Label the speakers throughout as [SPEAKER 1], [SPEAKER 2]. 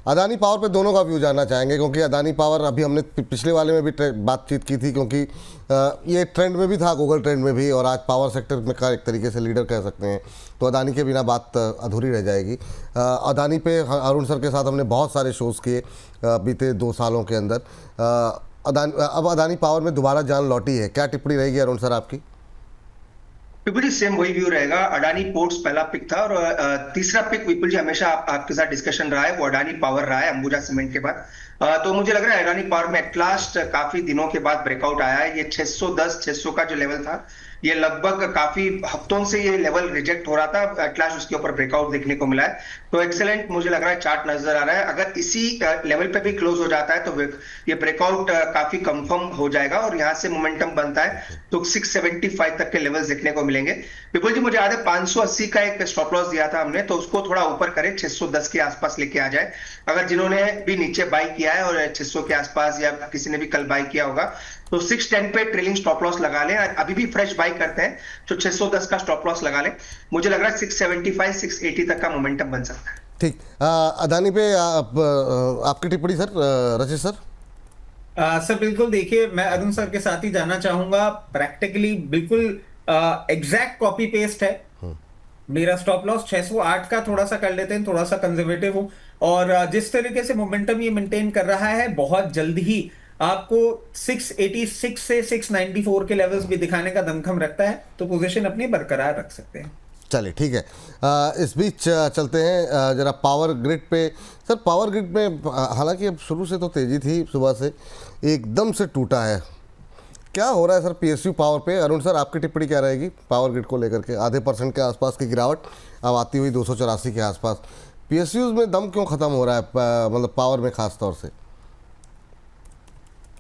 [SPEAKER 1] Adani power पे दोनों का व्यू जानना चाहेंगे, क्योंकि अदानी पावर अभी हमने पिछले वाले में भी बातचीत की थी, क्योंकि ये ट्रेंड में भी था, गूगल ट्रेंड में भी, और आज पावर सेक्टर में का एक तरीके से लीडर कह सकते हैं। तो अदानी के बिना बात अधूरी रह जाएगी। अदानी पे अरुण सर के साथ हमने बहुत सारे शोज़ किए बीते 2 सालों के अंदर। अब अदानी पावर में दोबारा जान लौटी है, क्या टिप्पणी रहेगी अरुण सर आपकी?
[SPEAKER 2] विपुल जी सेम वही व्यू रहेगा। अडानी पोर्ट्स पहला पिक था और तीसरा पिक विपुल जी हमेशा आपके साथ डिस्कशन रहा है, वो अडानी पावर रहा है अंबुजा सीमेंट के बाद। तो मुझे लग रहा है अडानी पावर में एट लास्ट काफी दिनों के बाद ब्रेकआउट आया है। ये 610 600 का जो लेवल था, ये लगभग काफी हफ्तों से ये लेवल रिजेक्ट हो रहा था, एट लास्ट उसके ऊपर ब्रेकआउट देखने को मिला है। तो एक्सेलेंट मुझे लग रहा है चार्ट नजर आ रहा है। अगर इसी लेवल पे भी क्लोज हो जाता है तो ये ब्रेकआउट काफी कंफर्म हो जाएगा और यहाँ से मोमेंटम बनता है तो 675 तक के लेवल्स देखने को मिलेंगे। विपुल जी मुझे याद है 580 का एक स्टॉप लॉस दिया था हमने, तो उसको थोड़ा ऊपर करें, 610 के आसपास लेके आ जाए। अगर जिन्होंने भी नीचे बाई किया है और 600 के आसपास या किसी ने भी कल बाई किया होगा तो 610 पे ट्रेलिंग स्टॉप लॉस लगा लें। अभी भी फ्रेश बाई करते हैं तो 610 का स्टॉप लॉस लगा लें। मुझे लग रहा है 675 680 तक का मोमेंटम बन सकता है।
[SPEAKER 1] ठीक, अदानी पे आपकी टिप्पणी सर, रचित सर।
[SPEAKER 3] सर बिल्कुल, देखिए मैं अरुण सर के साथ ही जाना चाहूंगा। प्रैक्टिकली बिल्कुल एग्जैक्ट कॉपी पेस्ट है। मेरा स्टॉप लॉस 608 का थोड़ा सा कर लेते हैं, थोड़ा सा कंजर्वेटिव हूं, और जिस तरीके से मोमेंटम ये मेंटेन कर रहा है बहुत जल्द ही आपको 686 से 694 के लेवल्स भी दिखाने का दमखम रखता है, तो पोजीशन अपनी बरकरार रख सकते हैं।
[SPEAKER 1] चलिए ठीक है, इस बीच चलते हैं जरा पावर ग्रिड पे। सर पावर ग्रिड में हालांकि अब शुरू से तो तेज़ी थी, सुबह से एकदम से टूटा है, क्या हो रहा है सर पीएसयू पावर पे? अरुण सर आपकी टिप्पणी क्या रहेगी पावर ग्रिड को लेकर के? आधे % के आसपास की गिरावट अब आती हुई 284 के आसपास। पीएसयूज में दम क्यों ख़त्म हो रहा है, मतलब पावर में खास तौर से?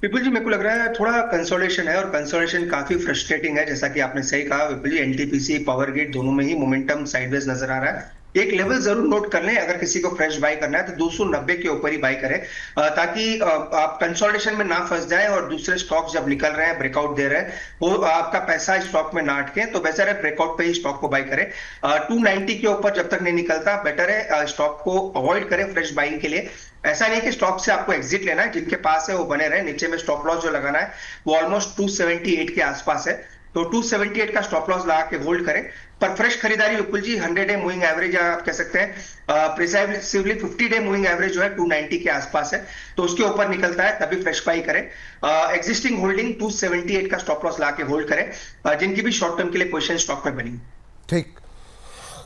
[SPEAKER 2] विपुल जी मेरे को लग रहा है थोड़ा कंसोलिडेशन है और कंसोलिडेशन काफी फ्रस्ट्रेटिंग है। जैसा कि आपने सही कहा विपुल जी, एनटीपीसी पावर ग्रिड दोनों में ही मोमेंटम साइडवेज नजर आ रहा है। एक लेवल जरूर नोट कर लें, अगर किसी को फ्रेश बाय करना है तो 290 के ऊपर ही बाय करें, ताकि आप कंसोलिडेशन में ना फंस जाए और दूसरे स्टॉक्स जब निकल रहे हैं ब्रेकआउट दे रहे हैं वो आपका पैसा स्टॉक में ना अटके। तो बेहतर है ब्रेकआउट पे ही स्टॉक को बाय करें। 290 के ऊपर जब तक नहीं निकलता बेटर है स्टॉक को अवॉइड करें फ्रेश बाइंग के लिए। ऐसा नहीं कि स्टॉक से आपको एग्जिट लेना है, जिनके पास है वो बने रहे। नीचे में स्टॉप लॉस जो लगाना है वो ऑलमोस्ट 278 के आसपास है, तो 278 का स्टॉप लॉस लगा के होल्ड करें। पर फ्रेश खरीदारी विपुल जी 100 डे मूविंग एवरेज आप कह सकते हैं, प्रिसाइसिवली 50 डे मूविंग एवरेज जो है 290 के आसपास है, तो उसके ऊपर निकलता है तभी फ्रेश बाई करें। एग्जिस्टिंग होल्डिंग 278 का स्टॉप लॉस लगा के होल्ड करें, जिनकी भी शॉर्ट टर्म के लिए पोजीशन स्टॉक में बनी।
[SPEAKER 1] ठीक,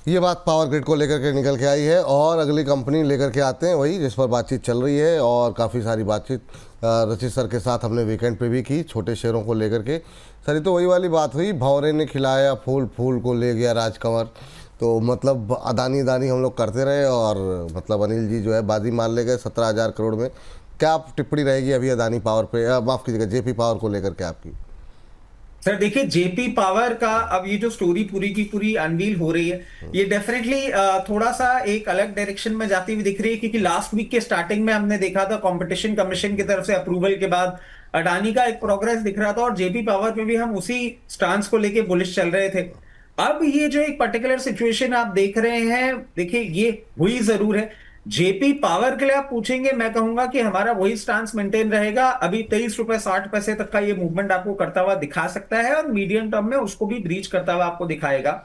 [SPEAKER 1] ये बात पावर ग्रिड को लेकर के निकल के आई है, और अगली कंपनी लेकर के आते हैं वही जिस पर बातचीत चल रही है, और काफ़ी सारी बातचीत रचित सर के साथ हमने वीकेंड पे भी की छोटे शेयरों को लेकर के। सर ये तो वही वाली बात हुई, भंवरे ने खिलाया फूल, फूल को ले गया राजकंवर। तो मतलब अदानी अदानी हम लोग करते रहे और मतलब अनिल जी जो है बाजी मान ले गए 17,000 करोड़ में। क्या टिप्पणी रहेगी अभी अदानी पावर पे, माफ़ कीजिएगा जेपी पावर को लेकर के आपकी?
[SPEAKER 3] सर देखिए, जेपी पावर का अब ये जो स्टोरी पूरी की पूरी अनवील हो रही है, ये डेफिनेटली थोड़ा सा एक अलग डायरेक्शन में जाती हुई दिख रही है, क्योंकि लास्ट वीक के स्टार्टिंग में हमने देखा था कंपटीशन कमीशन की तरफ से अप्रूवल के बाद अडानी का एक प्रोग्रेस दिख रहा था, और जेपी पावर पे भी हम उसी स्टांस को लेके बुलिश चल रहे थे। अब ये जो एक पर्टिकुलर सिचुएशन आप देख रहे हैं, देखिए ये हुई जरूर है। जेपी पावर के लिए आप पूछेंगे, मैं कहूंगा कि हमारा वही स्टांस मेंटेन रहेगा। अभी 23 रुपए 60 पैसे तक का ये मूवमेंट आपको करता हुआ दिखा सकता है, और मीडियम टर्म में उसको भी ब्रीच करता हुआ आपको दिखाएगा।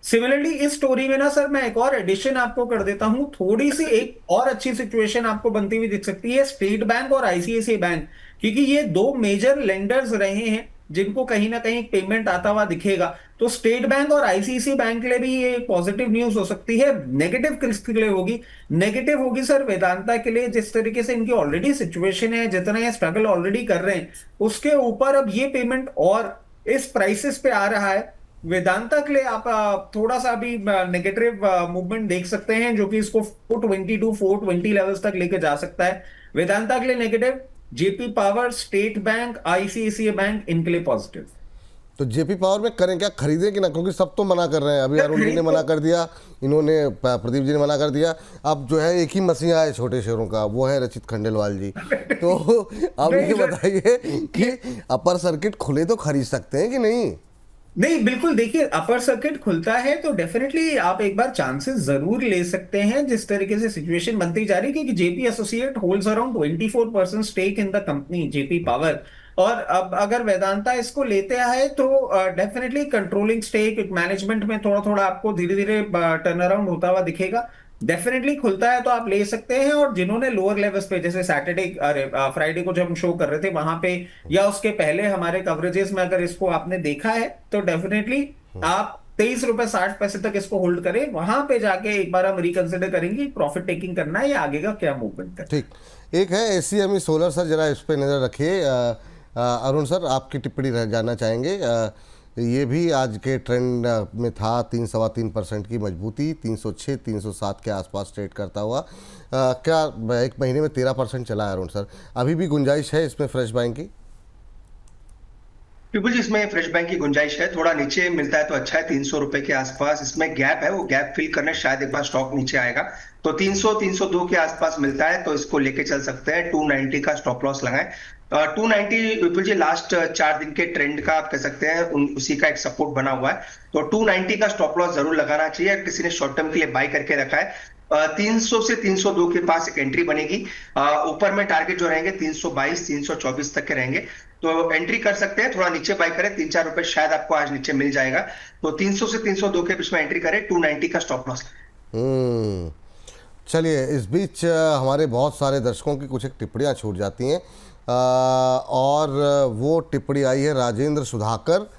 [SPEAKER 3] सिमिलरली इस स्टोरी में ना सर मैं एक और एडिशन आपको कर देता हूं, थोड़ी सी एक और अच्छी सिचुएशन आपको बनती हुई दिख सकती है स्टेट बैंक और आईसीआईसीआई बैंक, क्योंकि ये 2 मेजर लेंडर्स रहे हैं जिनको कहीं ना कहीं पेमेंट आता हुआ दिखेगा। तो स्टेट बैंक और आईसीआईसीआई बैंक के लिए भी ये पॉजिटिव न्यूज हो सकती है। नेगेटिव किसके लिए होगी? नेगेटिव होगी सर वेदांता के लिए। जिस तरीके से इनकी ऑलरेडी सिचुएशन है, जितना ये स्ट्रगल ऑलरेडी कर रहे हैं, उसके ऊपर अब ये पेमेंट और इस प्राइसेस पे आ रहा है। वेदांता के लिए आप थोड़ा सा भी नेगेटिव मूवमेंट देख सकते हैं, जो कि इसको 422 420 लेवल्स तक लेके जा सकता है। वेदांता के लिए negative, JP power, state bank, ICICI bank इनके लिए पॉजिटिव।
[SPEAKER 1] तो जेपी पावर में करें क्या, खरीदें कि ना? क्योंकि सब तो मना कर रहे हैं। अभी अरुण जी ने मना कर दिया, इन्होंने प्रदीप जी ने मना कर दिया। अब जो है एक ही मसीहा है छोटे शेयरों का, वो है रचित खंडेलवाल जी। तो अब ये बताइए कि अपर सर्किट खुले तो खरीद सकते हैं कि नहीं?
[SPEAKER 3] नहीं, बिल्कुल देखिए, अपर सर्किट खुलता है तो डेफिनेटली आप एक बार चांसेस जरूर ले सकते हैं। जिस तरीके से सिचुएशन बनती जा रही है, क्योंकि JP associate holds around 24% stake in the company JP power. और अब अगर वेदांता इसको लेते आए तो डेफिनेटली कंट्रोलिंग स्टेक मैनेजमेंट में थोड़ा थोड़ा आपको धीरे धीरे टर्न अराउंड होता हुआ दिखेगा। डेफिनेटली खुलता है तो आप ले सकते हैं। और जिन्होंने लोअर लेवल्स पे, जैसे सैटरडे, अरे फ्राइडे को जब हम शो कर रहे थे वहां पे, या उसके पहले हमारे कवरेजेस में अगर इसको आपने देखा है, तो डेफिनेटली आप 23 रुपए 60 पैसे तक इसको होल्ड करें। वहां पे जाके एक बार हम रिकंसिडर करेंगे प्रॉफिट टेकिंग करना है या आगे का क्या मूवमेंट करना है।
[SPEAKER 1] ठीक। एक है एसीएमई सोलर, सर जरा इस पे नज़र रखिए। अरुण सर, आपकी टिप्पणी जानना चाहेंगे। ये भी आज के ट्रेंड में था, 3-3.25% की मजबूती, 306 307 के आसपास ट्रेड करता हुआ। क्या एक महीने में 13% चला है अरुण सर? अभी भी गुंजाइश है इसमें फ्रेश बाइंग की?
[SPEAKER 2] बिल्कुल जी, इसमें फ्रेश बैंक की गुंजाइश है। थोड़ा नीचे मिलता है तो अच्छा है, 300 रुपए के आसपास इसमें गैप है, वो गैप फिल करने शायद एक बार स्टॉक नीचे आएगा। तो 300-302 के आसपास मिलता है तो इसको लेके चल सकते हैं। 290 का स्टॉप लॉस लगाएं। 290 विपुल जी लास्ट 4 दिन के ट्रेंड का आप कह सकते हैं उसी का एक सपोर्ट बना हुआ है। तो 290 का स्टॉप लॉस जरूर लगाना चाहिए। किसी ने शॉर्ट टर्म के लिए बाय करके रखा है, 300 से 302 के पास एक एंट्री बनेगी। ऊपर में टारगेट जो रहेंगे 322 324 तक के रहेंगे, तो एंट्री कर सकते हैं। थोड़ा नीचे बाय करें, 3-4 रुपए शायद आपको आज नीचे मिल जाएगा। तो 300 से 302 के बीच में एंट्री करें, 290 का स्टॉप लॉस।
[SPEAKER 1] चलिए, इस बीच हमारे बहुत सारे दर्शकों की कुछ एक टिप्पणियाँ छूट जाती हैं, और वो टिप्पणी आई है राजेंद्र सुधाकर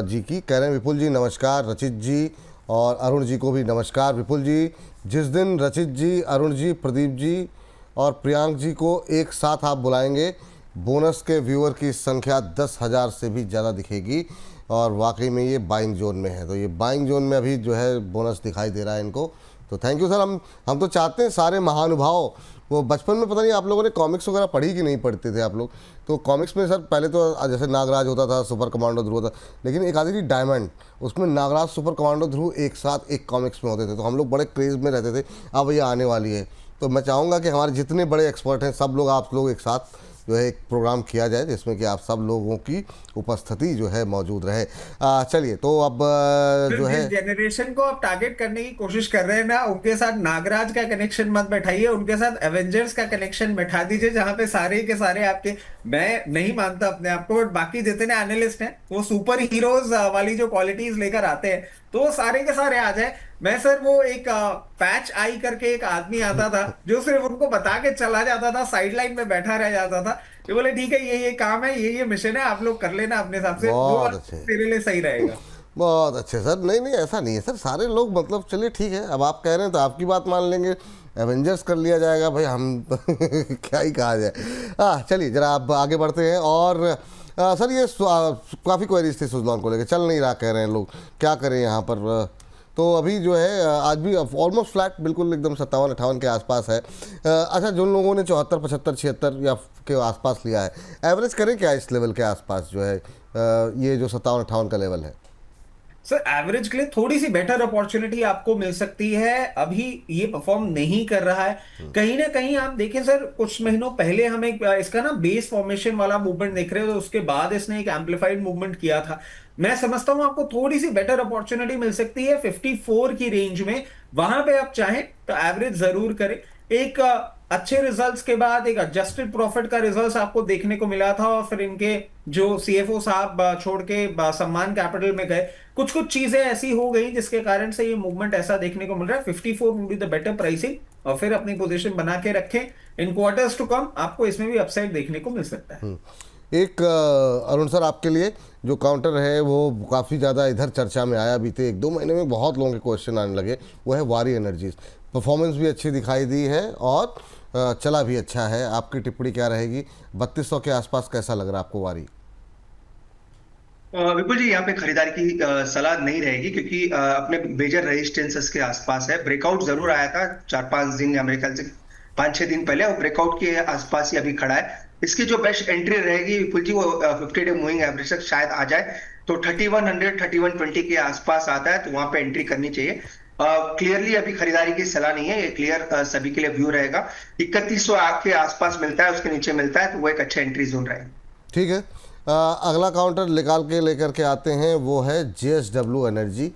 [SPEAKER 1] जी की। कह रहे हैं विपुल जी नमस्कार, रचित जी और अरुण जी को भी नमस्कार। विपुल जी, जिस दिन रचित जी, अरुण जी, प्रदीप जी और प्रियांक जी को एक साथ आप बुलाएंगे, बोनस के व्यूअर की संख्या 10,000 से भी ज़्यादा दिखेगी। और वाकई में ये बाइंग जोन में है, तो ये बाइंग जोन में अभी जो है बोनस दिखाई दे रहा है इनको। तो थैंक यू सर। हम तो चाहते हैं सारे महानुभाव, वो बचपन में पता नहीं आप लोगों ने कॉमिक्स वगैरह पढ़ी कि नहीं पढ़ते थे आप लोग? तो कॉमिक्स में सर पहले तो जैसे नागराज होता था, सुपर कमांडो ध्रुव था, लेकिन एक आती थी डायमंड, उसमें नागराज सुपर कमांडो ध्रुव एक साथ एक कॉमिक्स में होते थे। तो हम लोग बड़े क्रेज़ में रहते थे। अब ये आने वाली है, तो मैं चाहूँगा कि हमारे जितने बड़े एक्सपर्ट हैं सब लोग, आप लोग एक साथ जो है एक प्रोग्राम किया जाए जिसमें कि आप सब लोगों की उपस्थिति जो है मौजूद रहे। चलिए, तो अब जो है
[SPEAKER 3] जनरेशन को आप टारगेट करने की कोशिश कर रहे हैं ना, उनके साथ नागराज का कनेक्शन मत बैठाइए, उनके साथ एवेंजर्स का कनेक्शन बैठा दीजिए, जहां पे सारे के सारे आपके, मैं नहीं मानता अपने आप को, बट बाकी जितने एनालिस्ट हैं वो सुपर हीरोज वाली जो क्वालिटीज लेकर आते हैं, तो वो सारे के सारे आ जाए। मैं सर, वो एक पैच आई करके एक आदमी आता था जो सिर्फ उनको बता के चला जाता था, साइडलाइन में बैठा रह जाता था, ये बोले ठीक है, ये काम है, ये मिशन है, आप लोग कर लेना अपने हिसाब से,
[SPEAKER 1] बहुत
[SPEAKER 3] वो
[SPEAKER 1] अच्छे,
[SPEAKER 3] तेरे लिए सही रहेगा।
[SPEAKER 1] बहुत अच्छे सर। नहीं नहीं, ऐसा नहीं है सर, सारे लोग मतलब, चलिए ठीक है, अब आप कह रहे हैं तो आपकी बात मान लेंगे, एवेंजर्स कर लिया जाएगा भाई, हम क्या ही कहा जाए। चलिए जरा आप आगे बढ़ते हैं। और सर ये काफ़ी क्वेरीज थी सुजलॉन को लेकर, चल नहीं रहा कह रहे हैं लोग, क्या करें यहाँ पर? तो अभी जो है आज भी ऑलमोस्ट फ्लैट, बिल्कुल एकदम 57-58 के आसपास है। अच्छा, जिन लोगों ने 74 75 76 या के आसपास लिया है, एवरेज करें क्या इस लेवल के आसपास जो है ये जो 57-58 का लेवल है?
[SPEAKER 3] सर, एवरेज के लिए थोड़ी सी बेटर अपॉर्चुनिटी आपको मिल सकती है। अभी ये परफॉर्म नहीं कर रहा है, कहीं ना कहीं आप देखें सर, कुछ महीनों पहले हम एक इसका ना बेस फॉर्मेशन वाला मूवमेंट देख रहे हो, उसके बाद इसने एक एम्पलीफाइड मूवमेंट किया था। मैं समझता हूं आपको थोड़ी सी बेटर अपॉर्चुनिटी मिल सकती है 54 की रेंज में, वहां पे आप चाहें तो एवरेज जरूर करें। एक अच्छे रिजल्ट्स के बाद एक एडजस्टेड प्रॉफिट का रिजल्ट्स आपको देखने को मिला था, और फिर इनके जो सीएफओ साहब छोड़ के सम्मान कैपिटल में गए, कुछ कुछ चीजें ऐसी हो गई जिसके कारण से ये मूवमेंट ऐसा देखने को मिल रहा है। 54 would be the better pricing, और फिर अपनी पोजीशन बना के रखें। इन क्वार्टर्स टू कम आपको इसमें भी अपसाइड देखने को मिल सकता है।
[SPEAKER 1] एक अरुण सर, आपके लिए जो काउंटर है वो काफ़ी ज़्यादा इधर चर्चा में आया, बीते 1-2 महीने में बहुत लोगों के क्वेश्चन आने लगे, वो है वारी एनर्जीज। परफॉर्मेंस भी अच्छी दिखाई दी है और चला भी अच्छा है। आपकी टिप्पणी क्या रहेगी? 3200 के आसपास कैसा लग रहा है आपको वारी?
[SPEAKER 2] विपुल जी, यहाँ पे खरीदारी की सलाह नहीं रहेगी, क्योंकि अपने मेजर रेजिस्टेंसेस के आसपास है। ब्रेकआउट जरूर आया था 4-5 दिन या मेरे ख्याल से 5-6 दिन पहले, और ब्रेकआउट के आसपास ही अभी खड़ा है। इसकी जो बेस्ट एंट्री रहेगी विपुल जी, वो 50 डे मूविंग एवरेज तक शायद आ जाए, तो 3100 3120 के आसपास आता है, तो वहां पे एंट्री करनी चाहिए। क्लियरली अभी खरीदारी की सलाह नहीं है, ये क्लियर सभी के लिए व्यू रहेगा। 3100 के आसपास मिलता है, उसके नीचे मिलता है तो वो एक अच्छा एंट्री जोन रहेगा।
[SPEAKER 1] ठीक है। अगला काउंटर निकाल के लेकर के आते हैं, वो है JSW एनर्जी।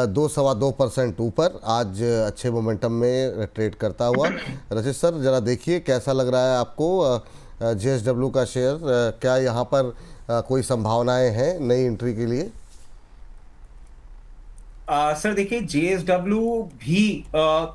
[SPEAKER 1] 2-2.25% ऊपर आज अच्छे मोमेंटम में ट्रेड करता हुआ। रचित सर जरा देखिए कैसा लग रहा है आपको JSW का शेयर, क्या यहाँ पर कोई संभावनाएं हैं नई एंट्री के लिए?
[SPEAKER 3] सर देखिए JSW भी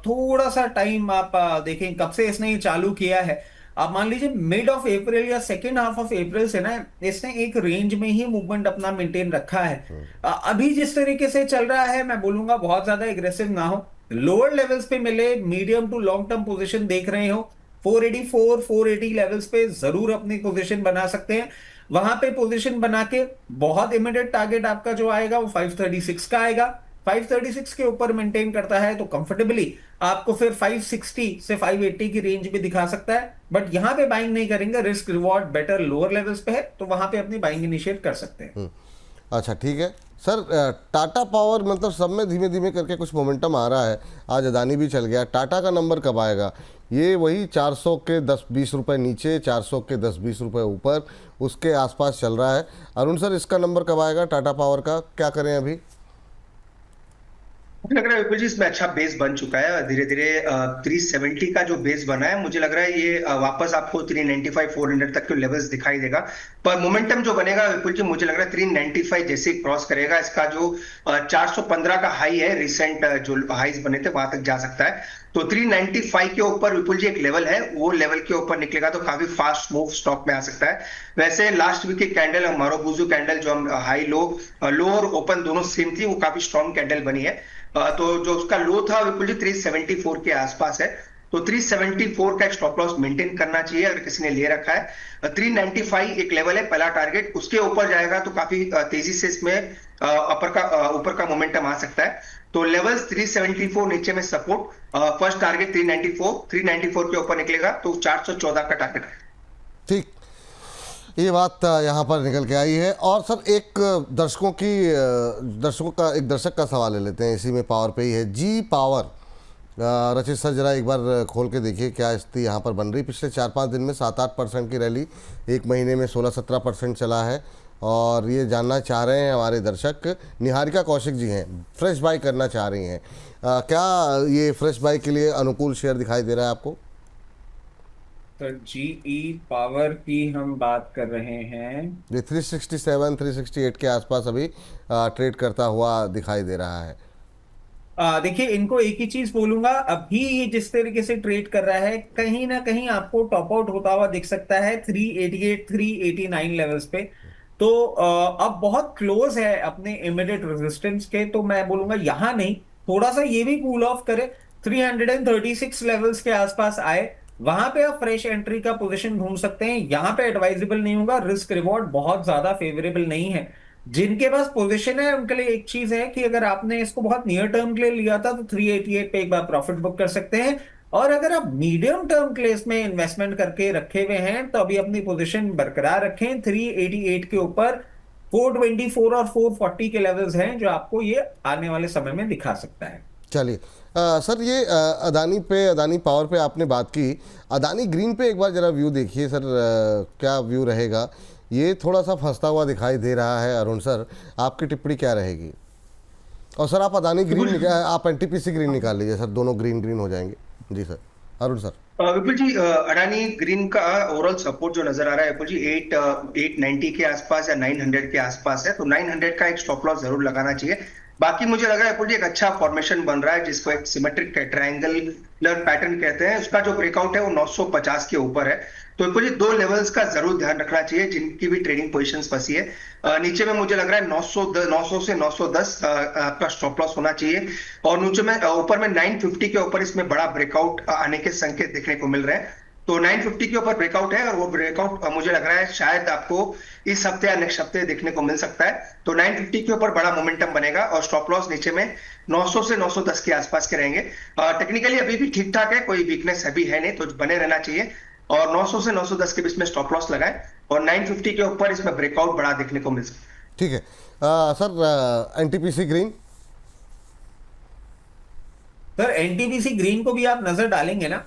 [SPEAKER 3] थोड़ा सा टाइम आप देखें कब से इसने ये चालू किया है। आप मान लीजिए मिड ऑफ अप्रैल या सेकेंड हाफ ऑफ अप्रैल से ना इसने एक रेंज में ही मूवमेंट अपना मेंटेन रखा है। अभी जिस तरीके से चल रहा है मैं बोलूंगा बहुत ज्यादा एग्रेसिव ना हो। लोअर लेवल्स पे मिले medium to long term position देख रहे हो 484 480 लेवल्स पे जरूर अपनी पोजीशन बना सकते हैं। वहां पे पोजीशन बना के बहुत इमीडिएट टारगेट आपका जो आएगा वो 536 का आएगा। 536 के ऊपर मेंटेन करता है तो कंफर्टेबली आपको फिर 560 से 580 की रेंज भी दिखा सकता है। बट यहां पे बाइंग नहीं करेंगे, risk reward better lower levels पे है तो वहां पे अपनी बाइंग इनिशिएट कर सकते हैं।
[SPEAKER 1] अच्छा ठीक है सर। टाटा पावर मतलब सब में धीमे धीमे करके कुछ मोमेंटम आ रहा है, आज अदानी भी चल गया। टाटा का नंबर कब आएगा? ये वही 400 के 10-20 रुपए नीचे, 400 के 10-20 रुपए ऊपर, उसके आसपास चल रहा है। अरुण सर इसका नंबर कब आएगा टाटा पावर का, क्या करें अभी?
[SPEAKER 2] मुझे लग रहा है विपुल जी इसमें अच्छा बेस बन चुका है धीरे धीरे। 370 का जो बेस बना है मुझे लग रहा है ये वापस आपको 395 400 तक के लेवल्स दिखाई देगा। पर मोमेंटम जो बनेगा विपुल जी मुझे लग रहा है 395 जैसे क्रॉस करेगा, इसका जो 415 का हाई है रिसेंट जो हाईज बने थे वहां तक जा सकता है। तो 395 के ऊपर विपुल जी एक लेवल है, वो लेवल के ऊपर निकलेगा तो काफी फास्ट मूव स्टॉक में आ सकता है। वैसे लास्ट वीक की कैंडल मारुबुजू कैंडल जो हम हाई लो और ओपन दोनों सेम थी, वो काफी स्ट्रॉन्ग कैंडल बनी है। तो जो उसका लो था विपुल जी 374 के आसपास है, तो 374 का एक स्टॉप लॉस मेंटेन करना चाहिए अगर किसी ने ले रखा है। 395 एक लेवल है पहला टारगेट, उसके ऊपर जाएगा तो काफी तेजी से इसमें ऊपर का मोमेंटम आ सकता है। तो लेवल्स 374 नीचे में सपोर्ट, फर्स्ट टारगेट 394 के ऊपर निकलेगा तो 414 का टारगेट है।
[SPEAKER 1] ठीक, ये बात यहाँ पर निकल के आई है। और सर एक दर्शक का सवाल ले लेते हैं, इसी में पावर पे ही है। जी पावर, रचित सर जरा एक बार खोल के देखिए क्या स्थिति यहाँ पर बन रही। पिछले 4-5 दिन में 7-8% की रैली, एक महीने में 16-17% चला है। और ये जानना चाह रहे हैं हमारे दर्शक, निहारिका कौशिक जी हैं, फ्रेश बाई करना चाह रही हैं, क्या ये फ्रेश बाई के लिए अनुकूल शेयर दिखाई दे रहा है आपको?
[SPEAKER 3] तो जीई पावर की हम बात कर रहे हैं,
[SPEAKER 1] ये 367 368 के आसपास अभी ट्रेड करता हुआ दिखाई दे रहा है।
[SPEAKER 3] देखिए इनको एक ही चीज बोलूंगा, अभी ये जिस तरीके से ट्रेड कर रहा है कहीं ना कहीं आपको टॉप आउट होता हुआ दिख सकता है 388 389 लेवल्स पे। तो अब बहुत क्लोज है अपने इमीडिएट रेजिस्टेंस के, तो मैं बोलूंगा यहां नहीं, थोड़ा सा ये भी कूल ऑफ करे, 336 लेवल्स के आसपास आए, वहां पे आप फ्रेश एंट्री का पोजीशन ढूंढ सकते हैं। यहां पे एडवाइजेबल नहीं होगा, रिस्क रिवॉर्ड बहुत ज्यादा फेवरेबल नहीं है। जिनके पास पोजीशन है उनके लिए एक चीज है कि अगर आपने इसको बहुत नियर टर्म के लिए लिया था तो 388 पे एक बार प्रॉफिट बुक कर सकते हैं। और अगर आप मीडियम टर्म के लिए इसमें इन्वेस्टमेंट करके रखे हुए हैं तो अभी अपनी पोजीशन बरकरार रखें। 388 के ऊपर 424 और 440 के लेवल्स हैं जो आपको ये आने वाले समय में दिखा सकता है।
[SPEAKER 1] चलिए सर, ये अदानी पावर पे आपने बात की, अदानी ग्रीन पे एक बार जरा व्यू देखिए सर, क्या व्यू रहेगा? ये थोड़ा सा फंसता हुआ दिखाई दे रहा है। अरुण सर आपकी टिप्पणी क्या रहेगी? और सर आप अदानी ग्रीन आप एनटीपीसी ग्रीन निकाल लीजिए सर, दोनों ग्रीन ग्रीन हो जाएंगे। जी सर। अरुण सर।
[SPEAKER 2] विपुल जी अडानी ग्रीन का ओवरऑल सपोर्ट जो नजर आ रहा है विपुल जी 890 के आसपास या 900 के आसपास है, तो 900 का एक स्टॉप लॉस जरूर लगाना चाहिए। बाकी मुझे लग रहा है विपुल जी एक अच्छा फॉर्मेशन बन रहा है जिसको एक सिमेट्रिक ट्रायंगुलर पैटर्न कहते हैं, उसका जो ब्रेकआउट है वो 950 के ऊपर है। तो विपुल जी 2 लेवल्स का जरूर ध्यान रखना चाहिए जिनकी भी ट्रेडिंग पोजीशंस फंसी है। नीचे में मुझे लग रहा है 900 से 910 आपका स्टॉप लॉस होना चाहिए, और नीचे में ऊपर में 950 के ऊपर इसमें बड़ा ब्रेकआउट आने के संकेत देखने को मिल रहे हैं। तो 950 के ऊपर ब्रेकआउट है और वो ब्रेकआउट मुझे लग रहा है शायद आपको इस हफ्ते या नेक्स्ट हफ्ते देखने को मिल सकता है। तो 950 के ऊपर बड़ा मोमेंटम बनेगा और स्टॉप लॉस नीचे में 900 से 910 के आसपास के रहेंगे। टेक्निकली अभी भी ठीक ठाक है, कोई वीकनेस अभी है नहीं, तो बने रहना चाहिए। और 900 से 910 के बीच में स्टॉप लॉस लगाएं और 950 के ऊपर इसमें ब्रेकआउट बड़ा देखने को मिल सकता है।
[SPEAKER 1] ठीक है sir, NTPC green.
[SPEAKER 3] Sir NTPC green को भी आप नजर डालेंगे ना,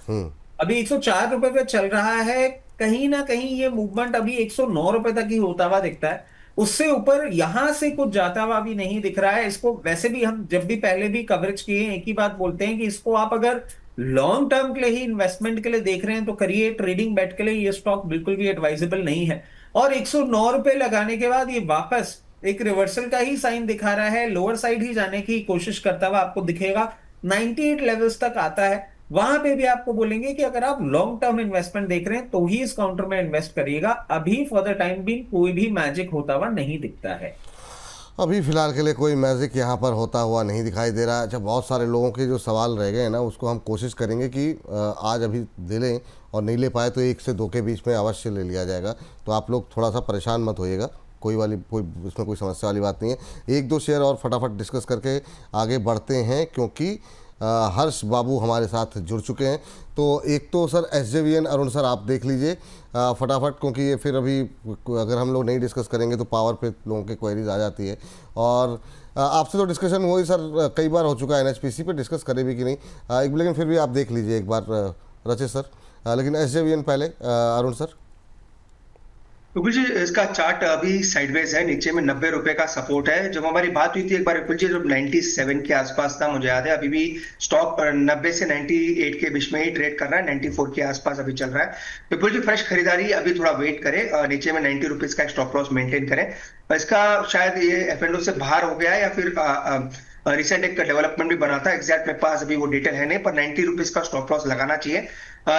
[SPEAKER 3] अभी 104 रुपए पे चल रहा है, कहीं ना कहीं ये मूवमेंट अभी 109 रुपए तक ही होता हुआ दिखता है। उससे ऊपर यहां से कुछ जाता हुआ भी नहीं दिख रहा है। इसको वैसे भी हम जब भी पहले भी कवरेज किए हैं, एक ही बात बोलते हैं कि इसको आप अगर लॉन्ग टर्म के लिए ही इन्वेस्टमेंट के लिए देख रहे हैं तो करिए, ट्रेडिंग बेट के लिए ये स्टॉक बिल्कुल भी एडवाइजेबल नहीं है। और 109 रुपए लगाने के बाद ये वापस एक रिवर्सल का ही साइन दिखा रहा है, लोअर साइड ही जाने की कोशिश करता हुआ आपको दिखेगा। 98 लेवल्स तक आता है, वहां पे भी आपको बोलेंगे कि अगर आप लॉन्ग टर्म इन्वेस्टमेंट देख रहे हैं तो ही इस काउंटर में इन्वेस्ट करिएगा। अभी फॉर द टाइम भी कोई भी मैजिक होता हुआ नहीं दिखता है।
[SPEAKER 1] अभी फिलहाल के लिए कोई मैजिक यहाँ पर होता हुआ नहीं दिखाई दे रहा है। अच्छा, बहुत सारे लोगों के जो सवाल रह गए हैं ना, उसको हम कोशिश करेंगे कि आज अभी दे लें, और नहीं ले पाए तो 1 से 2 के बीच में अवश्य ले लिया जाएगा। तो आप लोग थोड़ा सा परेशान मत होइएगा, कोई इसमें कोई समस्या वाली बात नहीं है। 1-2 शेयर और फटाफट डिस्कस करके आगे बढ़ते हैं, क्योंकि हर्ष बाबू हमारे साथ जुड़ चुके हैं। तो एक तो सर SJVN अरुण सर आप देख लीजिए फटाफट, क्योंकि ये फिर अभी अगर हम लोग नहीं डिस्कस करेंगे तो पावर पे लोगों के क्वेरीज आ जाती है। और आपसे तो डिस्कशन हुई सर, कई बार हो चुका है, NHPC पे डिस्कस करे भी कि नहीं लेकिन फिर भी आप देख लीजिए एक बार रचित सर। लेकिन SJVN पहले अरुण सर।
[SPEAKER 2] विपुल जी, इसका चार्ट अभी साइडवेज है, नीचे में 90 रुपए का सपोर्ट है। जब हमारी बात हुई थी एक बार विपुल जी, जब 97 के आसपास था, मुझे याद है, अभी भी स्टॉक 90 से 98 के बीच में ही ट्रेड कर रहा है, 94 के आसपास अभी चल रहा है। विपुल जी, फ्रेश खरीदारी अभी थोड़ा वेट करें, नीचे में 90 रुपीज का स्टॉप लॉस मेंटेन करें। इसका शायद ये F&O से बाहर हो गया है, या फिर रिसेंट एक डेवलपमेंट भी बना था, एग्जैक्ट मेरे पास अभी वो डिटेल है नहीं, पर 90 रुपीज का स्टॉप लॉस लगाना चाहिए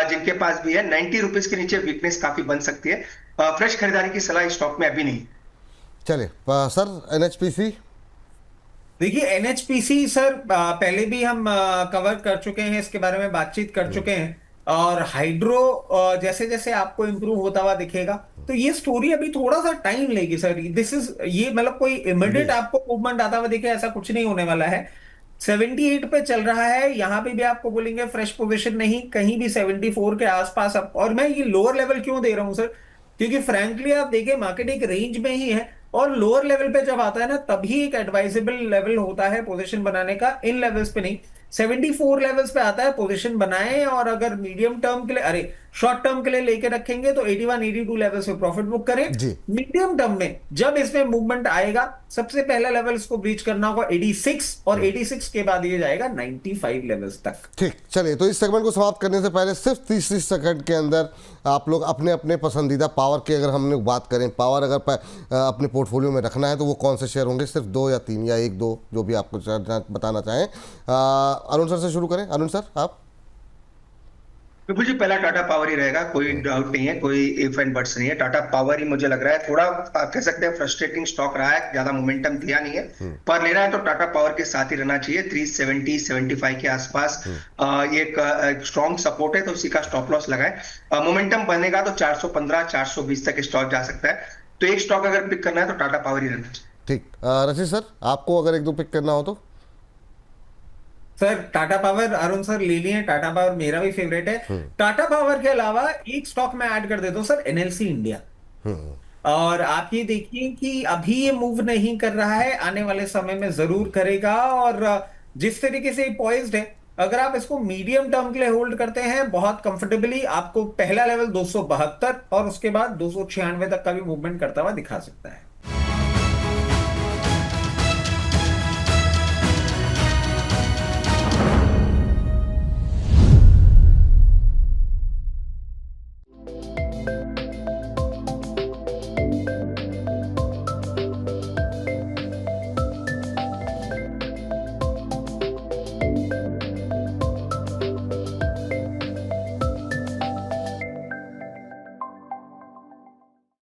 [SPEAKER 2] जिनके पास भी है। 90 रुपीज के नीचे वीकनेस काफी बन सकती है। फ्रेश खरीदारी की सलाह स्टॉक में अभी नहीं।
[SPEAKER 1] चलिए सर NHPC।
[SPEAKER 3] देखिए NHPC सर पहले भी हम कवर कर चुके हैं, इसके बारे में बातचीत कर चुके हैं। और हाइड्रो जैसे जैसे आपको इंप्रूव होता हुआ दिखेगा तो ये स्टोरी अभी थोड़ा सा टाइम लेगी सर। दिस इज ये मतलब कोई इमिडिएट आपको मूवमेंट आता हुआ दिखे ऐसा कुछ नहीं होने वाला है। 78 पे चल रहा है, यहां पे भी आपको बोलेंगे फ्रेश पोजीशन नहीं, कहीं भी 74 के आसपास अब। और मैं ये लोअर लेवल क्यों दे रहा हूं सर, क्योंकि फ्रैंकली आप देखिए मार्केट एक रेंज में ही है, और लोअर लेवल पे जब आता है ना तभी एक एडवाइजेबल लेवल होता है पोजीशन बनाने का, इन लेवल्स पे नहीं। 74 लेवल्स पे आता है, पोजीशन बनाएं, और अगर मीडियम टर्म के लिए शॉर्ट टर्म के लिए लेके रखेंगे तो 81 82 लेवल्स पे प्रॉफिट बुक करें। मीडियम टर्म में जब इसमें मूवमेंट आएगा, सबसे पहला लेवल इसको ब्रीच करना होगा 86, और 86 के बाद ये जाएगा 95 लेवल्स तक।
[SPEAKER 1] ठीक, चलिए तो इस सेगमेंट को समाप्त करने से पहले सिर्फ 30 सेकंड के अंदर आप लोग अपने अपने पसंदीदा पावर की, अगर हम लोग बात करें पावर अगर अपने पोर्टफोलियो में रखना है तो वो कौन से शेयर होंगे, सिर्फ 2 या 3 या 1-2 जो भी आपको बताना चाहें। अरुण सर से शुरू करें। अरुण सर आप।
[SPEAKER 2] विपुल जी, पहला टाटा पावर ही रहेगा, कोई डाउट नहीं है, कोई इफ एंड बट्स नहीं है। टाटा पावर ही मुझे लग रहा है थोड़ा आप कह सकते हैं फ्रस्ट्रेटिंग स्टॉक रहा है, ज्यादा मोमेंटम दिया नहीं है, पर लेना है तो टाटा पावर के साथ ही रहना चाहिए। 370 75 के आसपास ये एक स्ट्रॉन्ग सपोर्ट है, तो उसी का स्टॉप लॉस लगाए। मोमेंटम बनेगा तो 415 420 तक स्टॉक जा सकता है। तो एक स्टॉक अगर पिक करना है तो टाटा पावर ही रहना चाहिए।
[SPEAKER 1] ठीक, रशीद सर आपको अगर 1-2 पिक करना हो तो।
[SPEAKER 3] Sir Tata power Arun sir ले लिए, टाटा पावर मेरा भी फेवरेट है। टाटा पावर के अलावा एक स्टॉक मैं ऐड कर देता हूं सर, NLC इंडिया। और आप ये देखिए कि अभी ये मूव नहीं कर रहा है, आने वाले समय में जरूर करेगा। और जिस तरीके से पॉइज्ड है, अगर आप इसको मीडियम टर्म के लिए होल्ड करते हैं बहुत कंफर्टेबली, आपको पहला लेवल 272 और उसके बाद 296 तक का भी मूवमेंट करता हुआ दिखा सकता है।